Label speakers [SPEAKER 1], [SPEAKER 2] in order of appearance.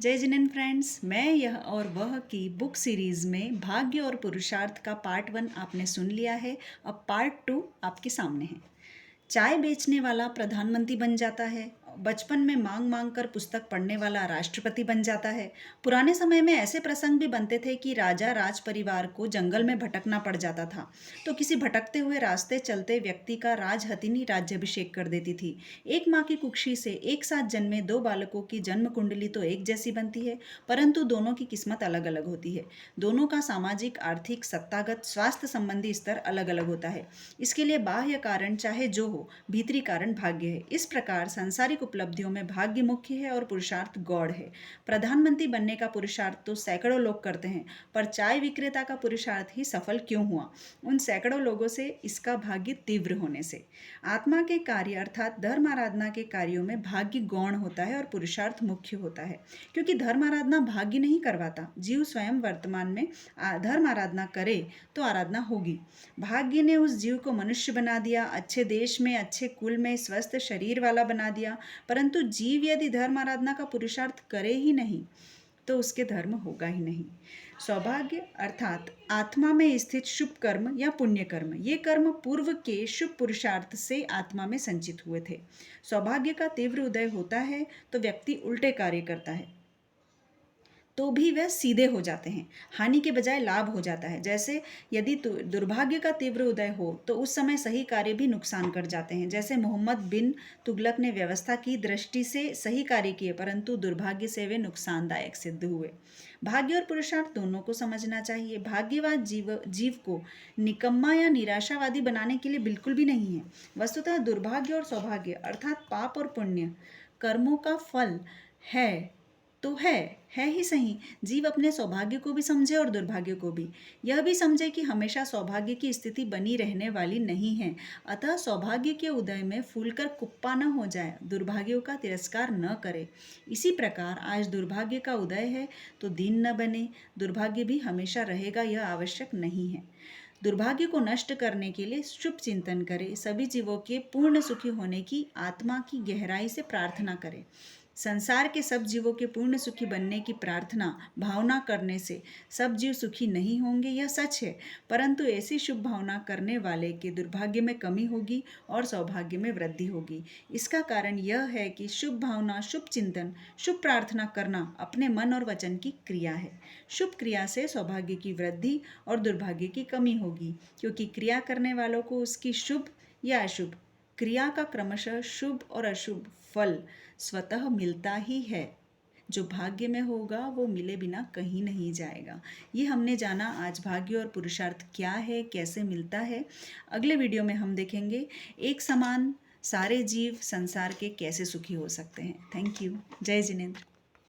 [SPEAKER 1] जय जिनेंद्र फ्रेंड्स, मैं यह और वह की बुक सीरीज़ में भाग्य और पुरुषार्थ का पार्ट 1 आपने सुन लिया है। अब पार्ट 2 आपके सामने है। चाय बेचने वाला प्रधानमंत्री बन जाता है, बचपन में मांग मांग कर पुस्तक पढ़ने वाला राष्ट्रपति बन जाता है। पुराने समय में ऐसे प्रसंग भी बनते थे कि राजा राज परिवार को जंगल में भटकना पड़ जाता था, तो किसी भटकते हुए रास्ते चलते व्यक्ति का राजहथिनी राज्याभिषेक कर देती थी। एक माँ की कुक्षी से एक साथ जन्मे दो बालकों की जन्म कुंडली तो एक जैसी बनती है, परंतु दोनों की किस्मत अलग अलग होती है। दोनों का सामाजिक, आर्थिक, सत्तागत, स्वास्थ्य संबंधी स्तर अलग अलग होता है। इसके लिए बाह्य कारण चाहे जो हो, भीतरी कारण भाग्य है। इस प्रकार सांसारिक उपलब्धियों में भाग्य मुख्य है और पुरुषार्थ गौड़ है। प्रधानमंत्री बनने का पुरुषार्थ तो सैकड़ों लोग करते हैं, पर चाय विक्रेता का पुरुषार्थ ही सफल क्यों हुआ? उन सैकड़ों लोगों से, इसका भाग्य तीव्र होने से। आत्मा के कार्य अर्थात धर्म आराधना के कार्यों में भाग्य गौण होता है और पुरुषार्थ मुख्य होता है, क्योंकि धर्म आराधना भाग्य नहीं करवाता। जीव स्वयं वर्तमान में धर्म आराधना करे तो आराधना होगी। भाग्य ने उस जीव को मनुष्य बना दिया, अच्छे देश में, अच्छे कुल में, स्वस्थ शरीर वाला बना दिया, परंतु जीव यदि धर्म आराधना का पुरुषार्थ करे ही नहीं तो उसके धर्म होगा ही नहीं। सौभाग्य अर्थात आत्मा में स्थित शुभ कर्म या पुण्य कर्म, ये कर्म पूर्व के शुभ पुरुषार्थ से आत्मा में संचित हुए थे। सौभाग्य का तीव्र उदय होता है तो व्यक्ति उल्टे कार्य करता है, तो भी वह सीधे हो जाते हैं, हानि के बजाय लाभ हो जाता है। जैसे यदि दुर्भाग्य का तीव्र उदय हो तो उस समय सही कार्य भी नुकसान कर जाते हैं। जैसे मोहम्मद बिन तुगलक ने व्यवस्था की दृष्टि से सही कार्य किए, परंतु दुर्भाग्य से वे नुकसानदायक सिद्ध हुए। भाग्य और पुरुषार्थ दोनों को समझना चाहिए। भाग्यवाद जीव को निकम्मा या निराशावादी बनाने के लिए बिल्कुल भी नहीं है। वस्तुतः दुर्भाग्य और सौभाग्य अर्थात पाप और पुण्य कर्मों का फल है तो है ही सही। जीव अपने सौभाग्य को भी समझे और दुर्भाग्य को भी। यह भी समझे कि हमेशा सौभाग्य की स्थिति बनी रहने वाली नहीं है, अतः सौभाग्य के उदय में फूलकर कुप्पा न हो जाए, दुर्भाग्यों का तिरस्कार न करे। इसी प्रकार आज दुर्भाग्य का उदय है तो दीन न बने, दुर्भाग्य भी हमेशा रहेगा यह आवश्यक नहीं है। दुर्भाग्य को नष्ट करने के लिए शुभ चिंतन करें, सभी जीवों के पूर्ण सुखी होने की आत्मा की गहराई से प्रार्थना करें। संसार के सब जीवों के पूर्ण सुखी बनने की प्रार्थना भावना करने से सब जीव सुखी नहीं होंगे, यह सच है, परंतु ऐसी शुभ भावना करने वाले के दुर्भाग्य में कमी होगी और सौभाग्य में वृद्धि होगी। इसका कारण यह है कि शुभ भावना, शुभ चिंतन, शुभ प्रार्थना करना अपने मन और वचन की क्रिया है। शुभ क्रिया से सौभाग्य की वृद्धि और दुर्भाग्य की कमी होगी, क्योंकि क्रिया करने वालों को उसकी शुभ या अशुभ क्रिया का क्रमशः शुभ और अशुभ फल स्वतः मिलता ही है। जो भाग्य में होगा वो मिले बिना कहीं नहीं जाएगा। ये हमने जाना आज भाग्य और पुरुषार्थ क्या है, कैसे मिलता है। अगले वीडियो में हम देखेंगे एक समान सारे जीव संसार के कैसे सुखी हो सकते हैं। Thank you. जय जिनेंद्र।